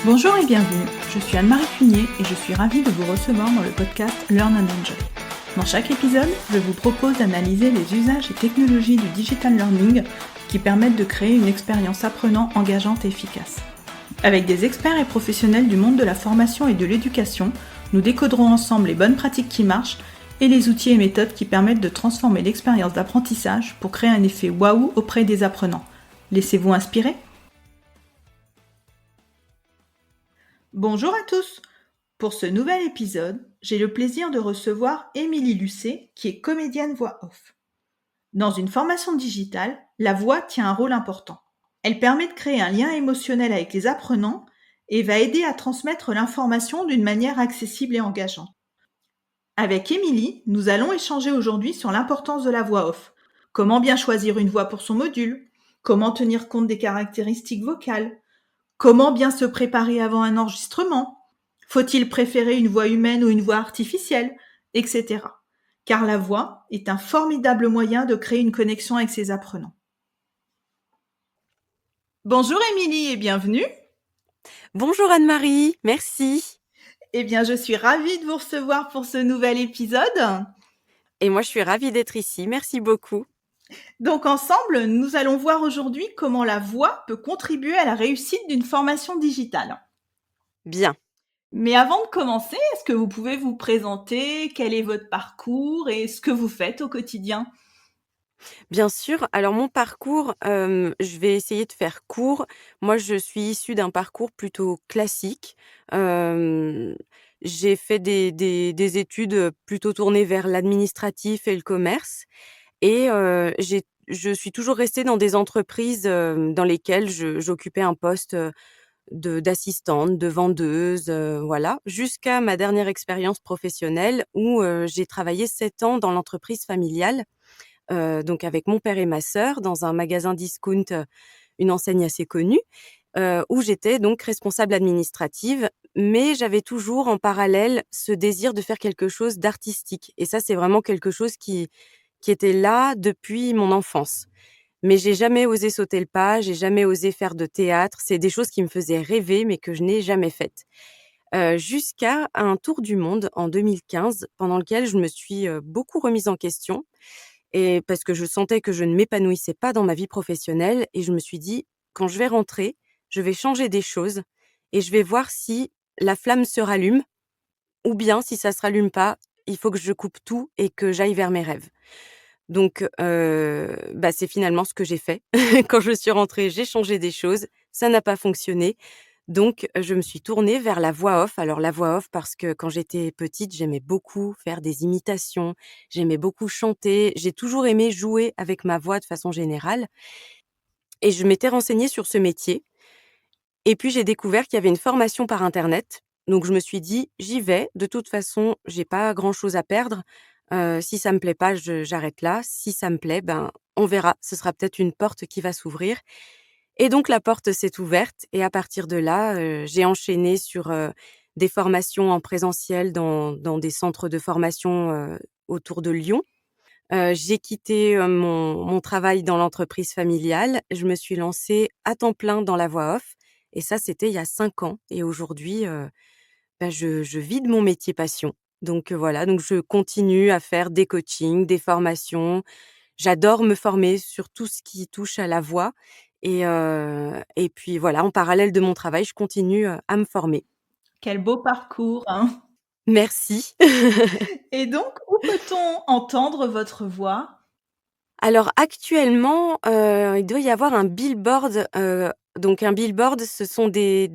Bonjour et bienvenue, je suis Anne-Marie Cunier et je suis ravie de vous recevoir dans le podcast Learn and Enjoy. Dans chaque épisode, je vous propose d'analyser les usages et technologies du digital learning qui permettent de créer une expérience apprenant engageante et efficace. Avec des experts et professionnels du monde de la formation et de l'éducation, nous décoderons ensemble les bonnes pratiques qui marchent et les outils et méthodes qui permettent de transformer l'expérience d'apprentissage pour créer un effet waouh auprès des apprenants. Laissez-vous inspirer ? Bonjour à tous! Pour ce nouvel épisode, j'ai le plaisir de recevoir Émilie Lucet, qui est comédienne voix off. Dans une formation digitale, la voix tient un rôle important. Elle permet de créer un lien émotionnel avec les apprenants et va aider à transmettre l'information d'une manière accessible et engageante. Avec Émilie, nous allons échanger aujourd'hui sur l'importance de la voix off. Comment bien choisir une voix pour son module? Comment tenir compte des caractéristiques vocales? Comment bien se préparer avant un enregistrement? Faut-il préférer une voix humaine ou une voix artificielle? Etc. Car la voix est un formidable moyen de créer une connexion avec ses apprenants. Bonjour Émilie et bienvenue. Bonjour Anne-Marie, merci. Eh bien, je suis ravie de vous recevoir pour ce nouvel épisode. Et moi, je suis ravie d'être ici, merci beaucoup. Donc ensemble, nous allons voir aujourd'hui comment la voix peut contribuer à la réussite d'une formation digitale. Bien. Mais avant de commencer, est-ce que vous pouvez vous présenter? Quel est votre parcours et ce que vous faites au quotidien? Bien sûr, alors mon parcours, je vais essayer de faire court. Moi, je suis issue d'un parcours plutôt classique. Hem, j'ai fait des études, plutôt tournées vers l'administratif et le commerce et je suis toujours restée dans des entreprises, dans lesquelles j'occupais un poste, d'assistante, de vendeuse, voilà, jusqu'à ma dernière expérience professionnelle où, j'ai travaillé 7 ans dans l'entreprise familiale, donc avec mon père et ma sœur dans un magasin discount, une enseigne assez connue, où j'étais donc responsable administrative. Mais j'avais toujours en parallèle ce désir de faire quelque chose d'artistique et ça, c'est vraiment quelque chose qui était là depuis mon enfance. Mais j'ai jamais osé sauter le pas, j'ai jamais osé faire de théâtre. C'est des choses qui me faisaient rêver, mais que je n'ai jamais faites. Jusqu'à un tour du monde en 2015 pendant lequel je me suis, beaucoup remise en question et parce que je sentais que je ne m'épanouissais pas dans ma vie professionnelle et je me suis dit: «Quand je vais rentrer, je vais changer des choses et je vais voir si la flamme se rallume ou bien si ça se rallume pas, il faut que je coupe tout et que j'aille vers mes rêves». Donc bah, c'est finalement ce que j'ai fait. Quand je suis rentrée, j'ai changé des choses, ça n'a pas fonctionné. Donc je me suis tournée vers la voix off. Alors la voix off parce que quand j'étais petite, j'aimais beaucoup faire des imitations, j'aimais beaucoup chanter, j'ai toujours aimé jouer avec ma voix de façon générale et je m'étais renseignée sur ce métier et puis j'ai découvert qu'il y avait une formation par internet. Donc je me suis dit: «J'y vais, de toute façon, j'ai pas grand-chose à perdre. Si ça me plaît pas, je j'arrête là. Si ça me plaît, ben, on verra. Ce sera peut-être une porte qui va s'ouvrir» et donc la porte s'est ouverte et à partir de là, j'ai enchaîné sur, des formations en présentiel dans des centres de formation, autour de Lyon. J'ai quitté, mon travail dans l'entreprise familiale. Je me suis lancée à temps plein dans la voix off et ça, c'était il y a 5 ans et aujourd'hui, bah, je vis de mon métier passion. Donc voilà, donc je continue à faire des coachings, des formations. J'adore me former sur tout ce qui touche à la voix et puis voilà, en parallèle de mon travail, je continue, à me former. Quel beau parcours, hein. Merci. Et donc, où peut-on entendre votre voix? Alors actuellement, il doit y avoir un billboard, donc un billboard, ce sont des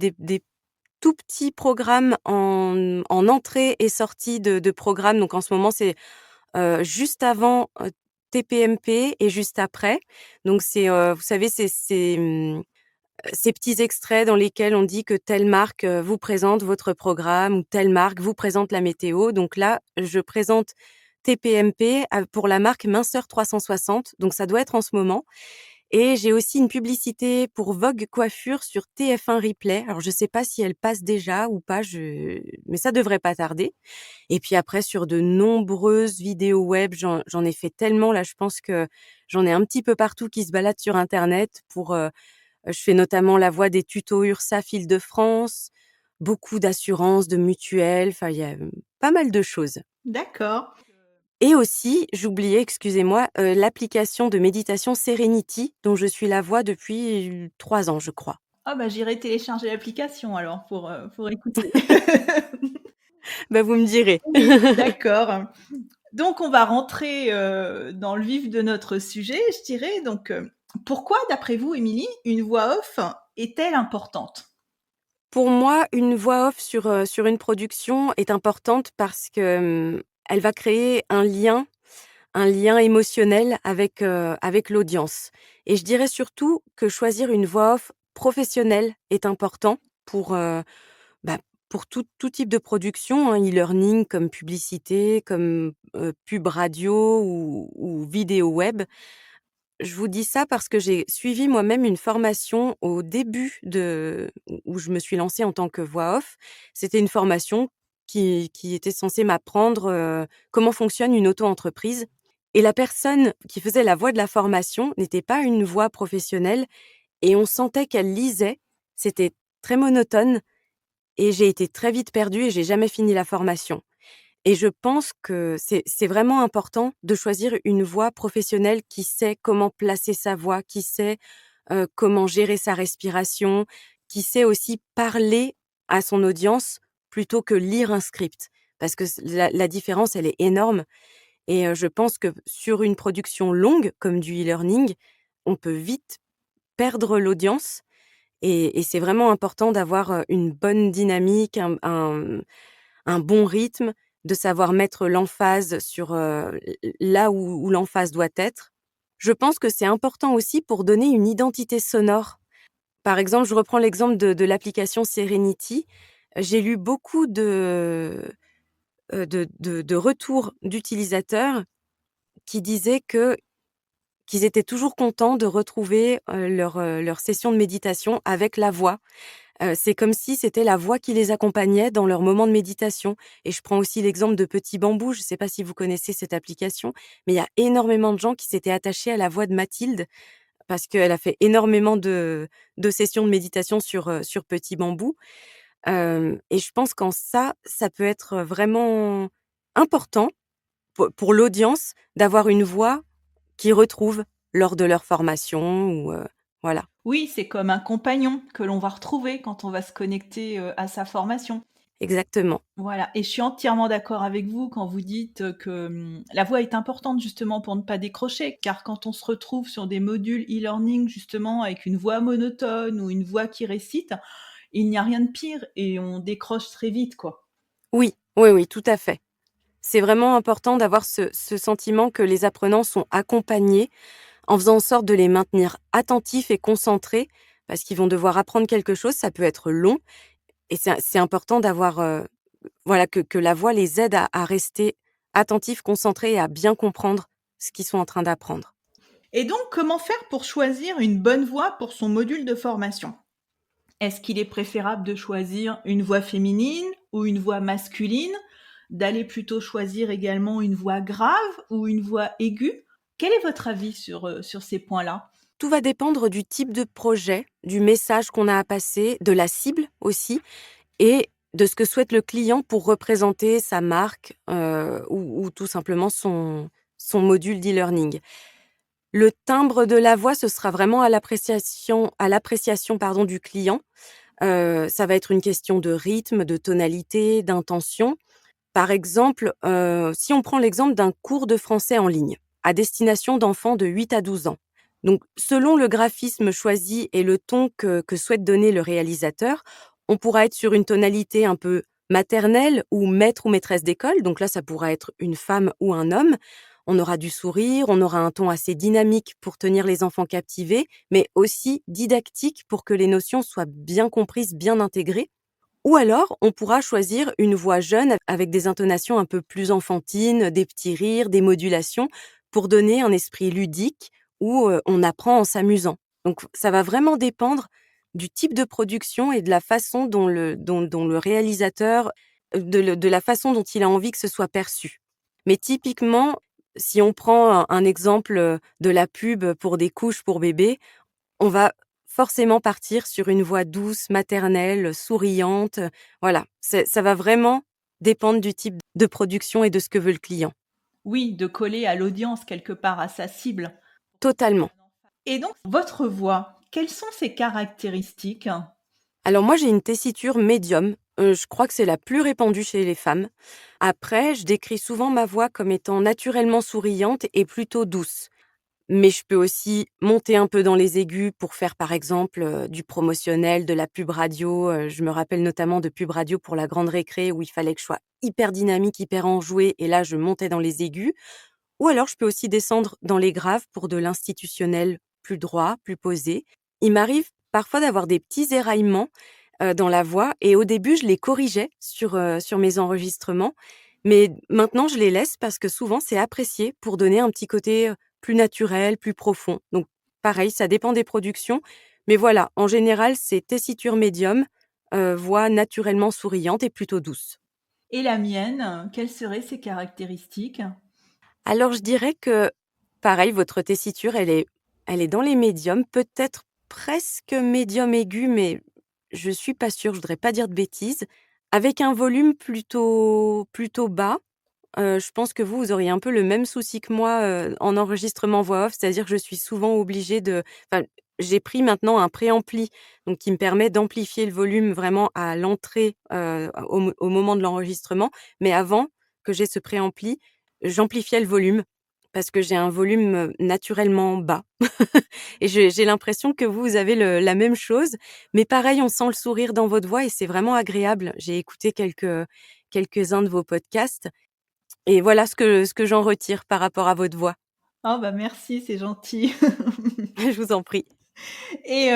tout petits programmes en entrée et sortie de programmes. Donc en ce moment, c'est, juste avant, TPMP et juste après. Donc c'est, vous savez, ces petits extraits dans lesquels on dit que telle marque, vous présente votre programme ou telle marque vous présente la météo. Donc là, je présente TPMP pour la marque Minceur 360, donc ça doit être en ce moment et j'ai aussi une publicité pour Vogue Coiffure sur TF1 Replay. Alors je sais pas si elle passe déjà ou pas, mais ça devrait pas tarder et puis après sur de nombreuses vidéos web, j'en ai fait tellement là, je pense que j'en ai un petit peu partout qui se baladent sur internet pour, Je fais notamment la voix des tutos URSSAF Île-de-France, beaucoup d'assurances, de mutuelles, enfin il y a, pas mal de choses. D'accord. Et aussi, j'oubliais, excusez-moi, l'application de méditation Serenity dont je suis la voix depuis 3 ans, je crois. Ah bah, j'irai télécharger l'application alors pour écouter. Bah, vous me direz. Oui, d'accord. Donc on va rentrer, dans le vif de notre sujet, je dirais. Donc, pourquoi d'après vous, Émilie, une voix off est-elle importante? Pour moi, une voix off sur une production est importante parce que, elle va créer un lien émotionnel avec l'audience et je dirais surtout que choisir une voix off professionnelle est important pour, bah, pour tout type de production, hein, e-learning comme publicité, comme, pub radio ou vidéo web. Je vous dis ça parce que j'ai suivi moi-même une formation au début de où je me suis lancée en tant que voix off. C'était une formation qui était censée m'apprendre, comment fonctionne une auto-entreprise et la personne qui faisait la voix de la formation n'était pas une voix professionnelle et on sentait qu'elle lisait. C'était très monotone et j'ai été très vite perdue et j'ai jamais fini la formation. Et je pense que c'est vraiment important de choisir une voix professionnelle qui sait comment placer sa voix, qui sait, comment gérer sa respiration, qui sait aussi parler à son audience plutôt que lire un script. Parce que la différence, elle est énorme et je pense que sur une production longue comme du e-learning, on peut vite perdre l'audience et c'est vraiment important d'avoir, une bonne dynamique, un bon rythme, de savoir mettre l'emphase sur, là où l'emphase doit être. Je pense que c'est important aussi pour donner une identité sonore. Par exemple, je reprends l'exemple de l'application Serenity. J'ai lu beaucoup de retours d'utilisateurs qui disaient qu'ils étaient toujours contents de retrouver, leur session de méditation avec la voix. C'est comme si c'était la voix qui les accompagnait dans leur moment de méditation et je prends aussi l'exemple de Petit Bambou, je ne sais pas si vous connaissez cette application, mais il y a énormément de gens qui s'étaient attachés à la voix de Mathilde parce qu'elle a fait énormément de sessions de méditation sur Petit Bambou, et je pense qu'en ça, ça peut être vraiment important pour l'audience d'avoir une voix qu'ils retrouvent lors de leur formation ou, voilà. Oui, c'est comme un compagnon que l'on va retrouver quand on va se connecter, à sa formation. Exactement. Voilà, et je suis entièrement d'accord avec vous quand vous dites, que, la voix est importante justement pour ne pas décrocher. Car quand on se retrouve sur des modules e-learning justement avec une voix monotone ou une voix qui récite, il n'y a rien de pire et on décroche très vite, quoi. Oui, oui, oui, tout à fait. C'est vraiment important d'avoir ce sentiment que les apprenants sont accompagnés, en faisant en sorte de les maintenir attentifs et concentrés, parce qu'ils vont devoir apprendre quelque chose, ça peut être long et c'est important d'avoir, voilà, que la voix les aide à rester attentifs, concentrés et à bien comprendre ce qu'ils sont en train d'apprendre. Et donc comment faire pour choisir une bonne voix pour son module de formation? Est-ce qu'il est préférable de choisir une voix féminine ou une voix masculine? D'aller plutôt choisir également une voix grave ou une voix aiguë? Quel est votre avis sur ces points-là? Tout va dépendre du type de projet, du message qu'on a à passer, de la cible aussi et de ce que souhaite le client pour représenter sa marque, ou tout simplement son module d'e-learning. Le timbre de la voix, ce sera vraiment à l'appréciation, pardon, du client. Ça va être une question de rythme, de tonalité, d'intention. Par exemple, si on prend l'exemple d'un cours de français en ligne, à destination d'enfants de 8 à 12 ans. Donc selon le graphisme choisi et le ton que souhaite donner le réalisateur, on pourra être sur une tonalité un peu maternelle ou maître ou maîtresse d'école, donc là ça pourra être une femme ou un homme. On aura du sourire, on aura un ton assez dynamique pour tenir les enfants captivés, mais aussi didactique pour que les notions soient bien comprises, bien intégrées. Ou alors, on pourra choisir une voix jeune avec des intonations un peu plus enfantines, des petits rires, des modulations, pour donner un esprit ludique où, on apprend en s'amusant. Donc ça va vraiment dépendre du type de production et de la façon dont le réalisateur, de la façon dont il a envie que ce soit perçu. Mais typiquement, si on prend un exemple, de la pub pour des couches pour bébés, on va forcément partir sur une voix douce, maternelle, souriante, voilà. Ça va vraiment dépendre du type de production et de ce que veut le client. Oui, de coller à l'audience quelque part, à sa cible. Totalement. Et donc votre voix, quelles sont ses caractéristiques? Alors moi, j'ai une tessiture médium, je crois que c'est la plus répandue chez les femmes. Après, je décris souvent ma voix comme étant naturellement souriante et plutôt douce. Mais je peux aussi monter un peu dans les aigus pour faire, par exemple, du promotionnel, de la pub radio. Je me rappelle notamment de pub radio pour la grande récré où il fallait que je sois hyper dynamique, hyper enjouée et là, je montais dans les aigus. Ou alors je peux aussi descendre dans les graves pour de l'institutionnel plus droit, plus posé. Il m'arrive parfois d'avoir des petits éraillements, dans la voix et au début, je les corrigeais sur mes enregistrements. Mais maintenant, je les laisse parce que souvent, c'est apprécié pour donner un petit côté, plus naturel, plus profond. Donc pareil, ça dépend des productions. Mais voilà, en général, c'est tessiture médium, voix naturellement souriante et plutôt douce. Et la mienne, quelles seraient ses caractéristiques? Alors je dirais que, pareil, votre tessiture, elle est dans les médiums, peut-être presque médium aigu, mais je suis pas sûre, je voudrais pas dire de bêtises. Avec un volume plutôt bas, je pense que vous auriez un peu le même souci que moi, en enregistrement voix off, c'est-à-dire que je suis souvent obligée de enfin, j'ai pris maintenant un préampli, donc qui me permet d'amplifier le volume vraiment à l'entrée, au moment de l'enregistrement. Mais avant que j'ai ce préampli, j'amplifiais le volume parce que j'ai un volume, naturellement bas et j'ai l'impression que vous avez la même chose. Mais pareil, on sent le sourire dans votre voix et c'est vraiment agréable. J'ai écouté quelques-uns de vos podcasts et voilà ce que j'en retire par rapport à votre voix. Oh bah merci, c'est gentil. Je vous en prie. Et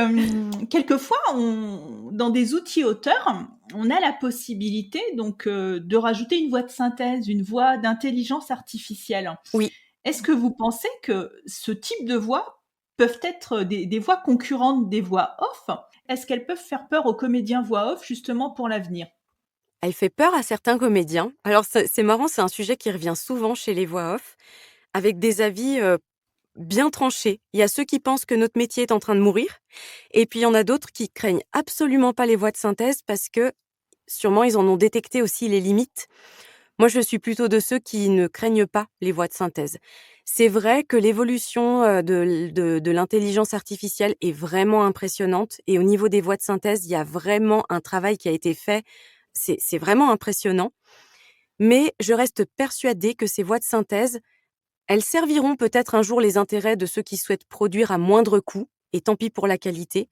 quelquefois, on dans des outils auteurs, on a la possibilité donc de rajouter une voix de synthèse, une voix d'intelligence artificielle. Oui. Est-ce que vous pensez que ce type de voix peuvent être des voix concurrentes des voix off? Est-ce qu'elles peuvent faire peur aux comédiens voix off justement pour l'avenir? Elle fait peur à certains comédiens. Alors c'est marrant, c'est un sujet qui revient souvent chez les voix off, avec des avis, bien tranchés. Il y a ceux qui pensent que notre métier est en train de mourir et puis il y en a d'autres qui craignent absolument pas les voix de synthèse parce que sûrement ils en ont détecté aussi les limites. Moi, je suis plutôt de ceux qui ne craignent pas les voix de synthèse. C'est vrai que l'évolution, de l'intelligence artificielle est vraiment impressionnante et au niveau des voix de synthèse, il y a vraiment un travail qui a été fait. C'est vraiment impressionnant, mais je reste persuadée que ces voix de synthèse, elles serviront peut-être un jour les intérêts de ceux qui souhaitent produire à moindre coût et tant pis pour la qualité.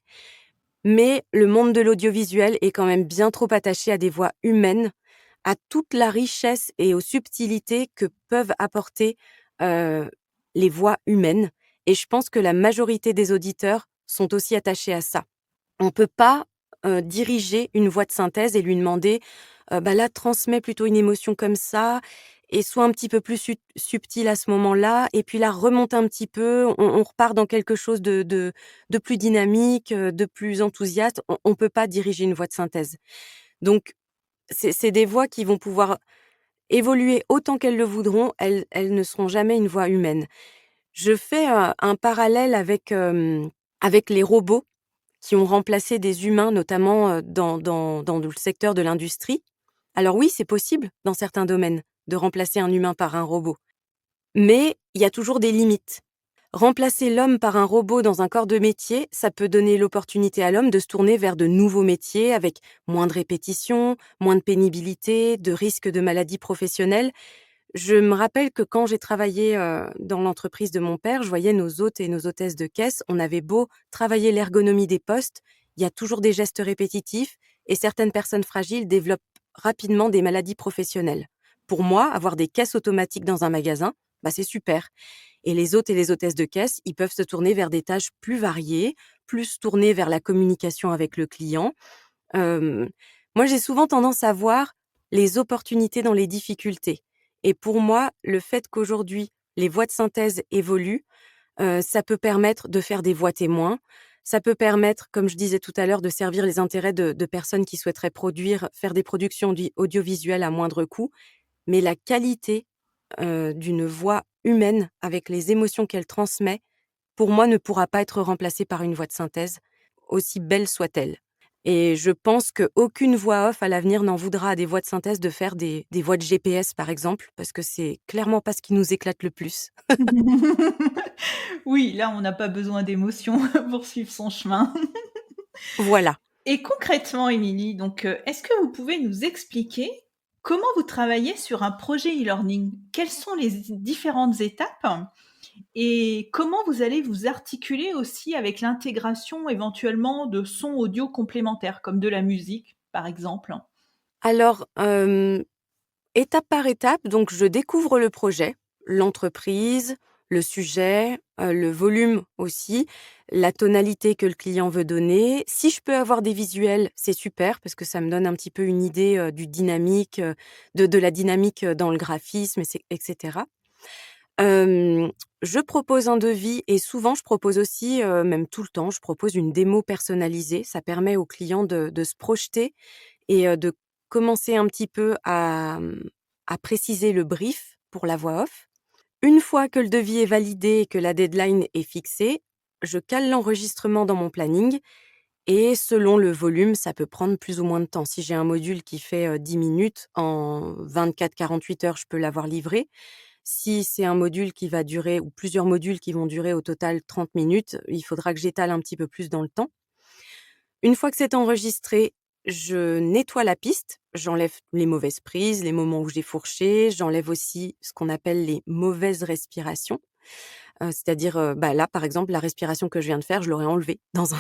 Mais le monde de l'audiovisuel est quand même bien trop attaché à des voix humaines, à toute la richesse et aux subtilités que peuvent apporter, heu, les voix humaines et je pense que la majorité des auditeurs sont aussi attachés à ça. On peut pas, diriger une voix de synthèse et lui demander, bah, là, transmets plutôt une émotion comme ça et sois un petit peu plus subtil à ce moment-là et puis là, remonte un petit peu, on repart dans quelque chose de plus dynamique, de plus enthousiaste. On peut pas diriger une voix de synthèse. Donc c'est des voix qui vont pouvoir évoluer autant qu'elles le voudront, elles ne seront jamais une voix humaine. Je fais, un parallèle avec les robots qui ont remplacé des humains, notamment, dans le secteur de l'industrie. Alors oui, c'est possible, dans certains domaines, de remplacer un humain par un robot, mais il y a toujours des limites. Remplacer l'homme par un robot dans un corps de métier, ça peut donner l'opportunité à l'homme de se tourner vers de nouveaux métiers avec moins de répétitions, moins de pénibilité, de risques de maladies professionnelles. Je me rappelle que quand j'ai travaillé, dans l'entreprise de mon père, je voyais nos hôtes et nos hôtesses de caisse, on avait beau travailler l'ergonomie des postes, il y a toujours des gestes répétitifs et certaines personnes fragiles développent rapidement des maladies professionnelles. Pour moi, avoir des caisses automatiques dans un magasin, bah, c'est super et les hôtes et les hôtesses de caisse, ils peuvent se tourner vers des tâches plus variées, plus tournées vers la communication avec le client. Hem, Moi, j'ai souvent tendance à voir les opportunités dans les difficultés et pour moi, le fait qu'aujourd'hui, les voix de synthèse évoluent, ça peut permettre de faire des voix témoins. Ça peut permettre, comme je disais tout à l'heure, de servir les intérêts de personnes qui souhaiteraient faire des productions audiovisuelles à moindre coût. Mais la qualité, d'une voix humaine avec les émotions qu'elle transmet, pour moi, ne pourra pas être remplacée par une voix de synthèse. aussi belle soit-elle. Et je pense qu'aucune voix off à l'avenir n'en voudra à des voix de synthèse de faire des voix de GPS, par exemple, parce que c'est clairement pas ce qui nous éclate le plus. Oui, là, on n'a pas besoin d'émotion pour suivre son chemin. Voilà. Et concrètement, Émilie, donc, est-ce que vous pouvez nous expliquer comment vous travaillez sur un projet e-learning? Quelles sont les différentes étapes et comment vous allez vous articuler aussi avec l'intégration éventuellement de sons audio complémentaires, comme de la musique, par exemple? Alors, étape par étape, donc je découvre le projet, l'entreprise, le sujet, le volume aussi, la tonalité que le client veut donner. Si je peux avoir des visuels, c'est super parce que ça me donne un petit peu une idée, du dynamique, de la dynamique, dans le graphisme et cetera. Je propose un devis et souvent je propose aussi, même tout le temps, je propose une démo personnalisée. Ça permet au client de se projeter et de commencer un petit peu à préciser le brief pour la voix off. Une fois que le devis est validé et que la deadline est fixée, je cale l'enregistrement dans mon planning et selon le volume, ça peut prendre plus ou moins de temps. Si j'ai un module qui fait, 10 minutes, en 24-48 heures, je peux l'avoir livré. Si c'est un module qui va durer ou plusieurs modules qui vont durer au total 30 minutes, il faudra que j'étale un petit peu plus dans le temps. Une fois que c'est enregistré, je nettoie la piste, j'enlève les mauvaises prises, les moments où j'ai fourché, j'enlève aussi ce qu'on appelle les mauvaises respirations. C'est-à-dire, là, par exemple, la respiration que je viens de faire, je l'aurais enlevée dans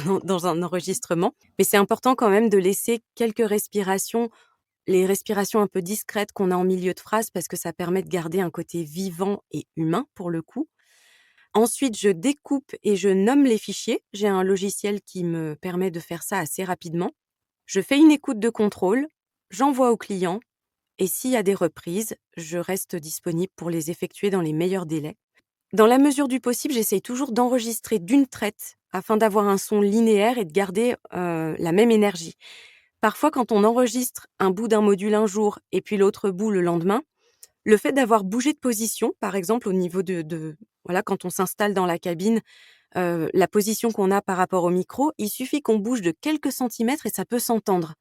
un enregistrement. Mais c'est important quand même de laisser quelques respirations, les respirations un peu discrètes qu'on a en milieu de phrase parce que ça permet de garder un côté vivant et humain pour le coup. Ensuite, je découpe et je nomme les fichiers. J'ai un logiciel qui me permet de faire ça assez rapidement. Je fais une écoute de contrôle, j'envoie au client et s'il y a des reprises, je reste disponible pour les effectuer dans les meilleurs délais. Dans la mesure du possible, j'essaye toujours d'enregistrer d'une traite afin d'avoir un son linéaire et de garder, la même énergie. Parfois, quand on enregistre un bout d'un module un jour et puis l'autre bout le lendemain, le fait d'avoir bougé de position, par exemple au niveau de voilà, quand on s'installe dans la cabine, la position qu'on a par rapport au micro, il suffit qu'on bouge de quelques centimètres et ça peut s'entendre,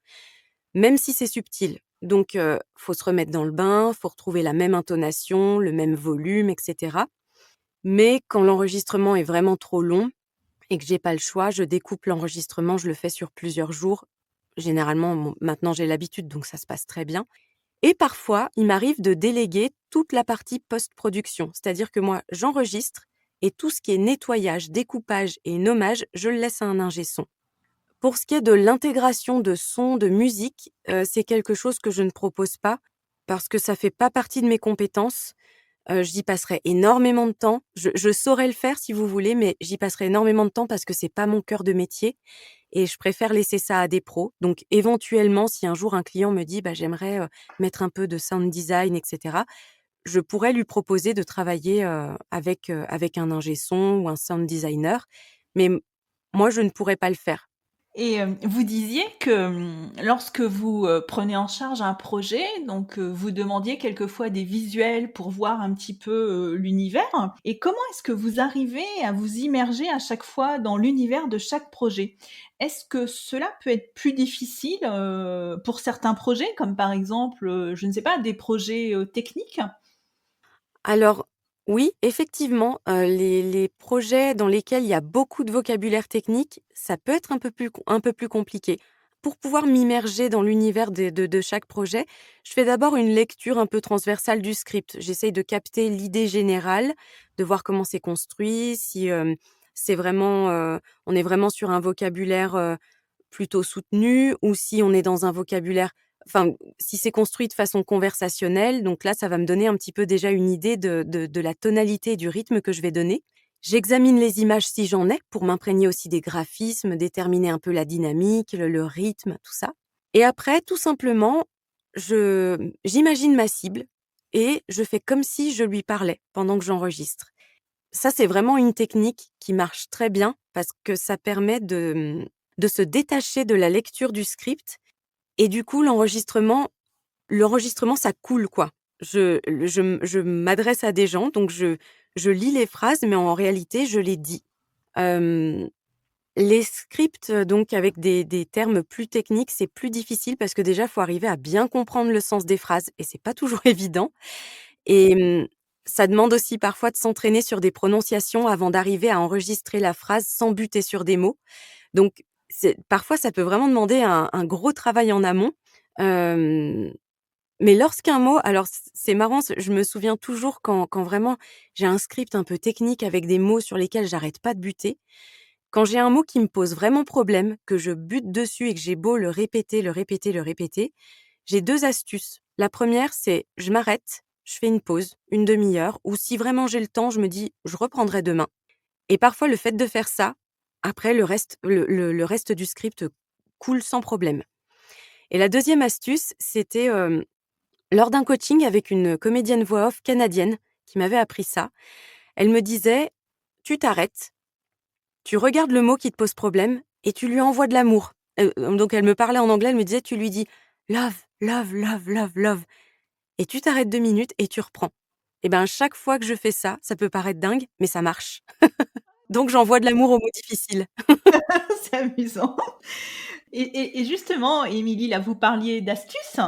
même si c'est subtil. Donc faut se remettre dans le bain, faut retrouver la même intonation, le même volume et cetera. Mais quand l'enregistrement est vraiment trop long et que j'ai pas le choix, je découpe l'enregistrement, je le fais sur plusieurs jours. Généralement, maintenant j'ai l'habitude, donc ça se passe très bien. Et parfois, il m'arrive de déléguer toute la partie post-production. C'est-à-dire que moi, j'enregistre et tout ce qui est nettoyage, découpage et nommage, je le laisse à un ingé son. Pour ce qui est de l'intégration de sons, de musique, c'est quelque chose que je ne propose pas parce que ça fait pas partie de mes compétences. J'y passerai énormément de temps. Je saurais le faire si vous voulez, mais j'y passerai énormément de temps parce que c'est pas mon cœur de métier et je préfère laisser ça à des pros. Donc éventuellement, si un jour un client me dit: «J'aimerais, mettre un peu de sound design et cetera», je pourrais lui proposer de travailler, avec un ingé son ou un sound designer, mais moi je ne pourrais pas le faire. Et vous disiez que, lorsque vous, prenez en charge un projet, donc vous demandiez quelquefois des visuels pour voir un petit peu, l'univers. Et comment est-ce que vous arrivez à vous immerger à chaque fois dans l'univers de chaque projet? Est-ce que cela peut être plus difficile, pour certains projets, comme par exemple, je ne sais pas, des projets, techniques? Alors oui, effectivement, les projets dans lesquels il y a beaucoup de vocabulaire technique, ça peut être un peu plus compliqué. Pour pouvoir m'immerger dans l'univers de chaque projet, je fais d'abord une lecture un peu transversale du script. J'essaye de capter l'idée générale, de voir comment c'est construit, si, c'est vraiment, on est vraiment sur un vocabulaire, plutôt soutenu ou si on est dans un vocabulaire, enfin, si c'est construit de façon conversationnelle, donc là, ça va me donner un petit peu déjà une idée de la tonalité et du rythme que je vais donner. J'examine les images si j'en ai pour m'imprégner aussi des graphismes, déterminer un peu la dynamique, le rythme, tout ça. Et après, tout simplement, j'imagine ma cible et je fais comme si je lui parlais pendant que j'enregistre. Ça, c'est vraiment une technique qui marche très bien parce que ça permet de se détacher de la lecture du script et du coup, l'enregistrement, ça coule, quoi. Je m'adresse à des gens, donc je lis les phrases, mais en réalité, je les dis. Hem, Les scripts, donc avec des termes plus techniques, c'est plus difficile parce que déjà, il faut arriver à bien comprendre le sens des phrases et c'est pas toujours évident et ça demande aussi parfois de s'entraîner sur des prononciations avant d'arriver à enregistrer la phrase sans buter sur des mots. Donc c'est parfois, ça peut vraiment demander un gros travail en amont, hem, mais lorsqu'un mot alors c'est marrant, je me souviens toujours quand vraiment j'ai un script un peu technique avec des mots sur lesquels j'arrête pas de buter. Quand j'ai un mot qui me pose vraiment problème, que je bute dessus et que j'ai beau le répéter, le répéter, le répéter, j'ai 2 astuces. La première, c'est je m'arrête, je fais une pause, une demi-heure ou si vraiment j'ai le temps, je me dis: «Je reprendrai demain» et parfois le fait de faire ça, après le reste du script coule sans problème. Et la deuxième astuce, c'était, lors d'un coaching avec une comédienne voix off canadienne qui m'avait appris ça. Elle me disait: «Tu t'arrêtes, tu regardes le mot qui te pose problème et tu lui envoies de l'amour». Donc elle me parlait en anglais, elle me disait: «Tu lui dis: "Love, love, love, love, love" et tu t'arrêtes 2 minutes et tu reprends». Et ben, chaque fois que je fais ça, ça peut paraître dingue, mais ça marche. Donc j'envoie de l'amour aux mots difficiles. C'est amusant. Et justement, Émilie, là, vous parliez d'astuces.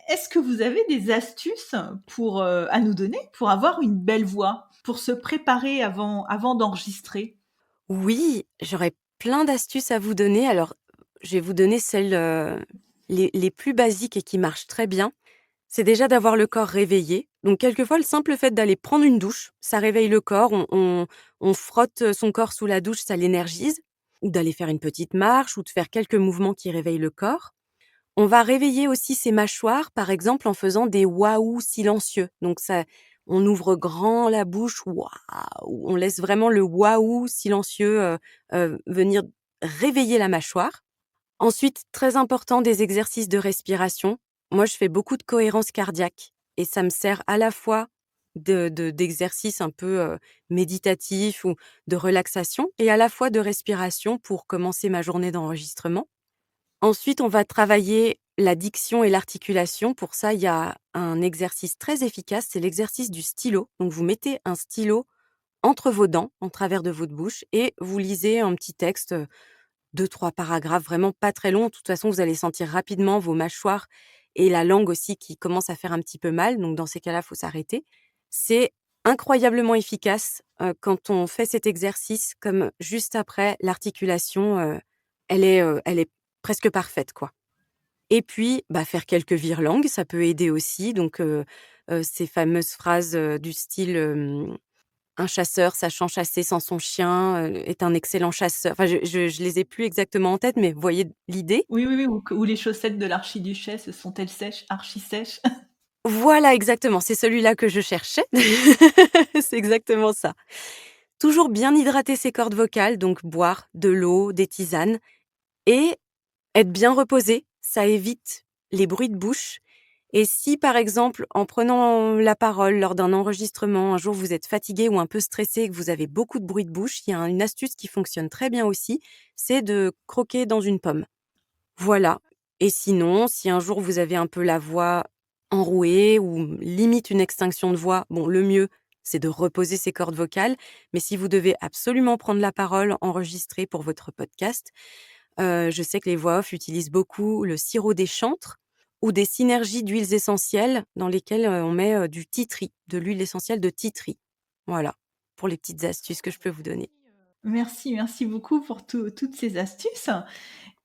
Est-ce que vous avez des astuces pour, à nous donner pour avoir une belle voix? Pour se préparer avant d'enregistrer? Oui, j'aurais plein d'astuces à vous donner. Alors, je vais vous donner celles, les plus basiques et qui marchent très bien. C'est déjà d'avoir le corps réveillé. Donc quelquefois, le simple fait d'aller prendre une douche, ça réveille le corps. On frotte son corps sous la douche, ça l'énergise. Ou d'aller faire une petite marche ou de faire quelques mouvements qui réveillent le corps. On va réveiller aussi ses mâchoires, par exemple, en faisant des waouh silencieux. Donc ça on ouvre grand la bouche, waouh, on laisse vraiment le waouh silencieux, venir réveiller la mâchoire. Ensuite, très important, des exercices de respiration. Moi, je fais beaucoup de cohérence cardiaque et ça me sert à la fois d'exercices un peu, méditatifs ou de relaxation et à la fois de respiration pour commencer ma journée d'enregistrement. Ensuite, on va travailler la diction et l'articulation. Pour ça, il y a un exercice très efficace, c'est l'exercice du stylo. Donc vous mettez un stylo entre vos dents, en travers de votre bouche et vous lisez un petit texte, 2-3 paragraphes, vraiment pas très long. De toute façon, vous allez sentir rapidement vos mâchoires et la langue aussi qui commence à faire un petit peu mal, donc dans ces cas-là, il faut s'arrêter. C'est incroyablement efficace, quand on fait cet exercice, comme juste après l'articulation, elle est presque parfaite, quoi. Et puis, bah, faire quelques virelangues, ça peut aider aussi, donc ces fameuses phrases, du style, un chasseur sachant chasser sans son chien, est un excellent chasseur. Enfin, je les ai plus exactement en tête, mais vous voyez l'idée? Oui, oui, oui, ou les chaussettes de l'archiduchesse sont-elles sèches, archi sèches? Voilà, exactement, c'est celui-là que je cherchais. C'est exactement ça. Toujours bien hydrater ses cordes vocales, donc boire de l'eau, des tisanes et être bien reposé. Ça évite les bruits de bouche et si, par exemple, en prenant la parole lors d'un enregistrement, un jour vous êtes fatigué ou un peu stressé et que vous avez beaucoup de bruit de bouche, il y a une astuce qui fonctionne très bien aussi, c'est de croquer dans une pomme. Voilà. Et sinon, si un jour vous avez un peu la voix enrouée ou limite une extinction de voix, bon, le mieux, c'est de reposer ses cordes vocales. Mais si vous devez absolument prendre la parole, enregistrer pour votre podcast, je sais que les voix off utilisent beaucoup le sirop des chantres ou des synergies d'huiles essentielles dans lesquelles, on met, du tea tree, de l'huile essentielle de tea tree. Voilà, pour les petites astuces que je peux vous donner. Merci, merci beaucoup pour toutes ces astuces.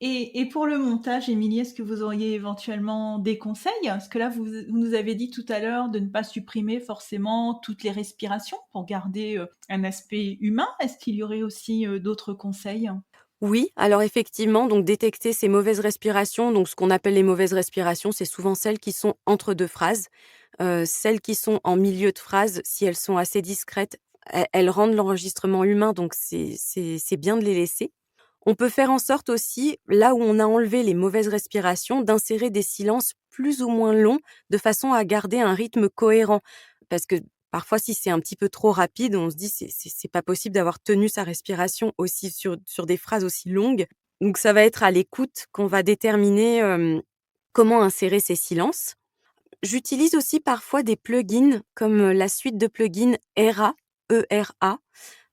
Et pour le montage, Émilie, est-ce que vous auriez éventuellement des conseils? Parce que là, vous nous avez dit tout à l'heure de ne pas supprimer forcément toutes les respirations pour garder, un aspect humain. Est-ce qu'il y aurait aussi, d'autres conseils? Oui, alors effectivement, donc détecter ces mauvaises respirations, donc ce qu'on appelle les mauvaises respirations, c'est souvent celles qui sont entre 2 phrases. Celles qui sont en milieu de phrase, si elles sont assez discrètes, elles rendent l'enregistrement humain, donc c'est bien de les laisser. On peut faire en sorte aussi, là où on a enlevé les mauvaises respirations, d'insérer des silences plus ou moins longs, de façon à garder un rythme cohérent. Parce que parfois, si c'est un petit peu trop rapide, on se dit: «C'est pas possible d'avoir tenu sa respiration aussi sur des phrases aussi longues». Donc ça va être à l'écoute qu'on va déterminer, comment insérer ces silences. J'utilise aussi parfois des plugins comme, la suite de plugins ERA, ERA,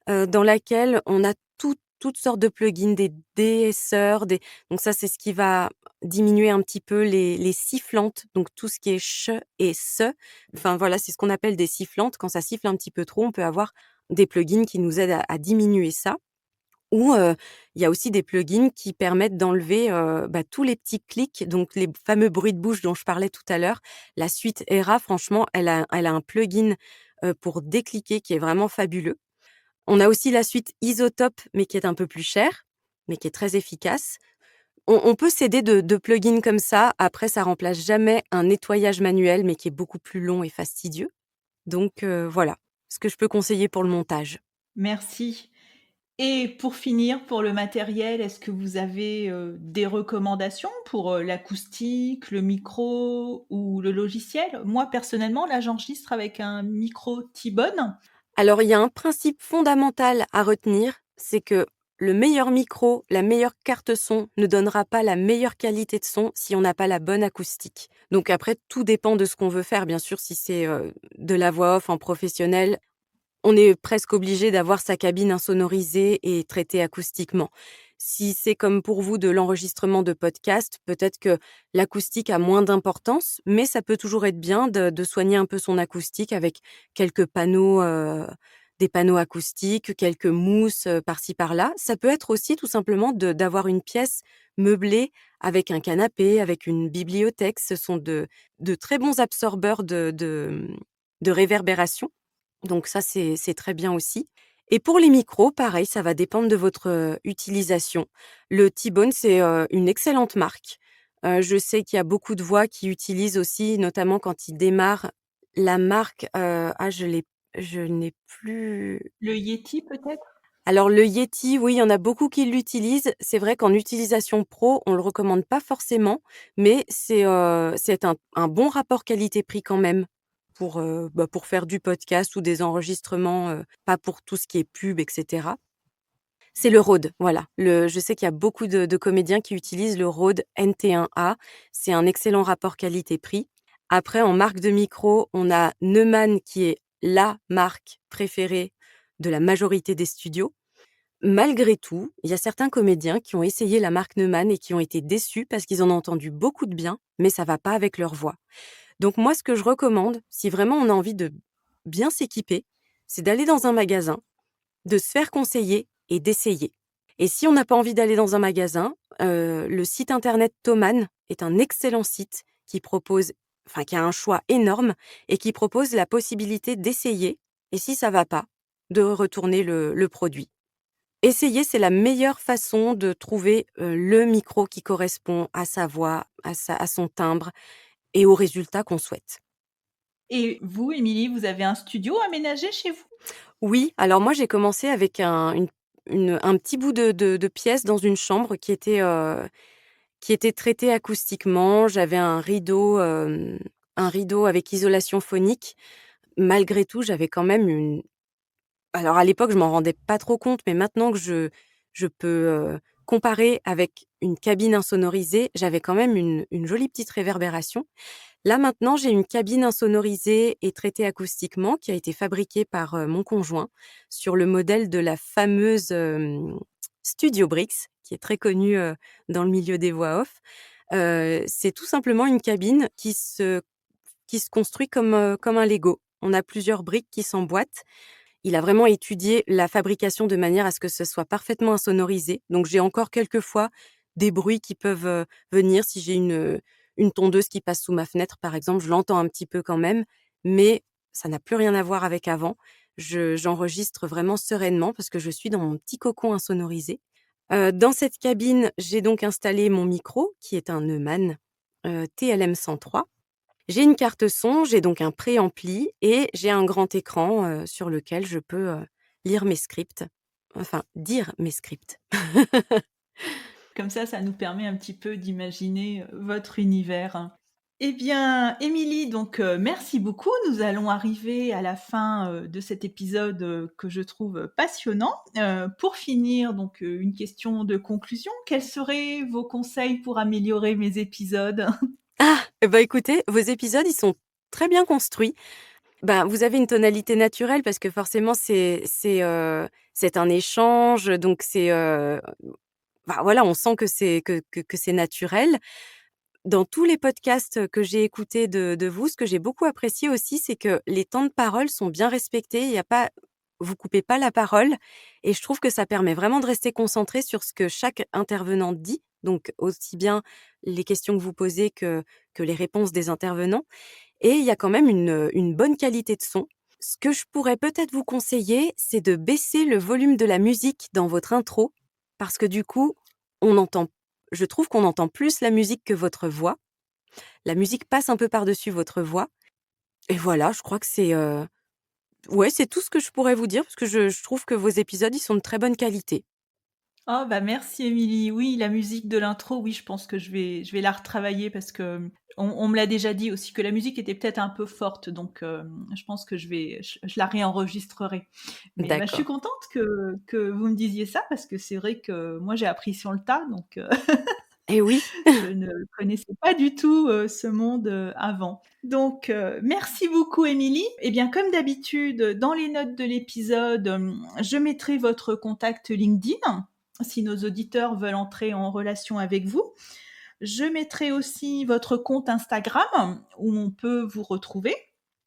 dans laquelle on a tout toutes sortes de plugins, des déesseurs, donc ça, c'est ce qui va diminuer un petit peu les sifflantes, donc tout ce qui est ch et se. Enfin voilà, c'est ce qu'on appelle des sifflantes. Quand ça siffle un petit peu trop, on peut avoir des plugins qui nous aident à diminuer ça. Ou, il y a aussi des plugins qui permettent d'enlever, tous les petits clics, donc les fameux bruits de bouche dont je parlais tout à l'heure. La suite Era, franchement, elle a un plugin, pour décliquer qui est vraiment fabuleux. On a aussi la suite Isotope, mais qui est un peu plus chère, mais qui est très efficace. On peut s'aider de plugins comme ça. Après, ça remplace jamais un nettoyage manuel, mais qui est beaucoup plus long et fastidieux. Donc, voilà ce que je peux conseiller pour le montage. Merci. Et pour finir, pour le matériel, est-ce que vous avez, des recommandations pour, l'acoustique, le micro ou le logiciel? Moi, personnellement, là, j'enregistre avec un micro T-Bone. Alors, il y a un principe fondamental à retenir, c'est que le meilleur micro, la meilleure carte son ne donnera pas la meilleure qualité de son si on n'a pas la bonne acoustique. Donc après, tout dépend de ce qu'on veut faire. Bien sûr, si c'est de la voix off en professionnel, on est presque obligé d'avoir sa cabine insonorisée et traitée acoustiquement. Si c'est comme pour vous de l'enregistrement de podcast, peut-être que l'acoustique a moins d'importance, mais ça peut toujours être bien de soigner un peu son acoustique avec quelques panneaux, des panneaux acoustiques, quelques mousses, par-ci par-là. Ça peut être aussi tout simplement d'avoir une pièce meublée avec un canapé, avec une bibliothèque. Ce sont de très bons absorbeurs de réverbération, donc ça, c'est très bien aussi. Et pour les micros, pareil, ça va dépendre de votre, utilisation. Le T-Bone, c'est, une excellente marque. Je sais qu'il y a beaucoup de voix qui utilisent aussi, notamment quand ils démarrent, la marque, je n'ai plus. Le Yeti peut-être? Alors le Yeti, oui, il y en a beaucoup qui l'utilisent. C'est vrai qu'en utilisation pro, on le recommande pas forcément, mais c'est un bon rapport qualité-prix quand même pour faire du podcast ou des enregistrements, pas pour tout ce qui est pub et cetera. C'est le Rode, voilà. Je sais qu'il y a beaucoup de comédiens qui utilisent le Rode NT1A. C'est un excellent rapport qualité-prix. Après, en marque de micro, on a Neumann qui est la marque préférée de la majorité des studios. Malgré tout, il y a certains comédiens qui ont essayé la marque Neumann et qui ont été déçus parce qu'ils en ont entendu beaucoup de bien, mais ça va pas avec leur voix. Donc moi, ce que je recommande, si vraiment on a envie de bien s'équiper, c'est d'aller dans un magasin, de se faire conseiller et d'essayer. Et si on n'a pas envie d'aller dans un magasin, le site internet Thomann est un excellent site qui a un choix énorme et qui propose la possibilité d'essayer et si ça va pas, de retourner le produit. Essayer, c'est la meilleure façon de trouver, le micro qui correspond à sa voix, à son timbre et au résultat qu'on souhaite. Et vous, Émilie, vous avez un studio aménagé chez vous? Oui, alors moi j'ai commencé avec un petit bout de pièce dans une chambre qui était traité acoustiquement. J'avais un rideau avec isolation phonique. Malgré tout, j'avais quand même une alors à l'époque, je m'en rendais pas trop compte, mais maintenant que je peux, comparer avec une cabine insonorisée, j'avais quand même une jolie petite réverbération. Là, maintenant, j'ai une cabine insonorisée et traitée acoustiquement qui a été fabriquée par, mon conjoint sur le modèle de la fameuse, Studio Brix, qui est très connue, dans le milieu des voix off. C'est tout simplement une cabine qui se construit comme un Lego. On a plusieurs briques qui s'emboîtent. Il a vraiment étudié la fabrication de manière à ce que ce soit parfaitement insonorisé. Donc j'ai encore quelquefois des bruits qui peuvent, venir. Si j'ai une tondeuse qui passe sous ma fenêtre, par exemple, je l'entends un petit peu quand même, mais ça n'a plus rien à voir avec avant. J'enregistre vraiment sereinement parce que je suis dans mon petit cocon insonorisé. Dans cette cabine, j'ai donc installé mon micro qui est un Neumann, TLM 103. J'ai une carte son, j'ai donc un préampli et j'ai un grand écran, sur lequel je peux, lire mes scripts, enfin dire mes scripts. Comme ça nous permet un petit peu d'imaginer, votre univers. Eh bien, Émilie, donc merci beaucoup. Nous allons arriver à la fin, de cet épisode, que je trouve passionnant. Pour finir, donc une question de conclusion. Quels seraient vos conseils pour améliorer mes épisodes? Ah! Et bah, écoutez, vos épisodes, ils sont très bien construits. Ben, vous avez une tonalité naturelle parce que forcément c'est un échange, donc voilà, on sent que c'est naturel. Dans tous les podcasts que j'ai écoutés de vous, ce que j'ai beaucoup apprécié aussi, c'est que les temps de parole sont bien respectés. Il y a pas Vous coupez pas la parole et je trouve que ça permet vraiment de rester concentré sur ce que chaque intervenant dit, donc aussi bien les questions que vous posez que les réponses des intervenants, et il y a quand même une bonne qualité de son. Ce que je pourrais peut-être vous conseiller, c'est de baisser le volume de la musique dans votre intro, parce que du coup, on entend je trouve qu'on entend plus la musique que votre voix. La musique passe un peu par-dessus votre voix et voilà, je crois que c'est tout ce que je pourrais vous dire parce que je trouve que vos épisodes, ils sont de très bonne qualité. Oh bah merci Émilie. Oui, la musique de l'intro, oui, je pense que je vais la retravailler parce que on me l'a déjà dit aussi que la musique était peut-être un peu forte, donc je pense que je la réenregistrerai. Mais bah, je suis D'accord. contente que vous me disiez ça parce que c'est vrai que moi j'ai appris sur le tas, donc Et oui, je ne connaissais pas du tout ce monde avant. Donc, merci beaucoup, Émilie. Eh bien, comme d'habitude, dans les notes de l'épisode, je mettrai votre contact LinkedIn si nos auditeurs veulent entrer en relation avec vous. Je mettrai aussi votre compte Instagram où on peut vous retrouver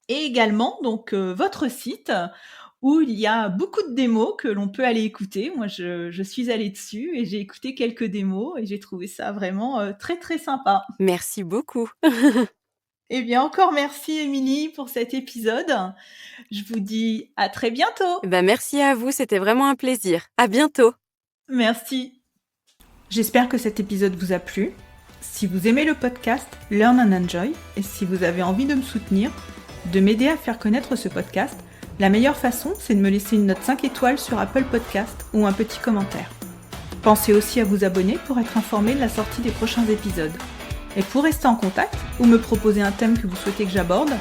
et également donc votre site où il y a beaucoup de démos que l'on peut aller écouter. Moi, je suis allée dessus et j'ai écouté quelques démos et j'ai trouvé ça vraiment très très sympa. merci beaucoup. Eh bien, encore merci Émilie pour cet épisode. Je vous dis à très bientôt. Merci à vous, c'était vraiment un plaisir. À bientôt. Merci. J'espère que cet épisode vous a plu. Si vous aimez le podcast Learn and Enjoy et si vous avez envie de me soutenir, de m'aider à faire connaître ce podcast, la meilleure façon, c'est de me laisser une note 5 étoiles sur Apple Podcast ou un petit commentaire. Pensez aussi à vous abonner pour être informé de la sortie des prochains épisodes. Et pour rester en contact ou me proposer un thème que vous souhaitez que j'aborde,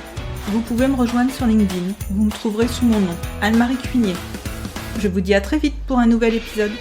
vous pouvez me rejoindre sur LinkedIn. Vous me trouverez sous mon nom, Anne-Marie Cuinier. Je vous dis à très vite pour un nouvel épisode.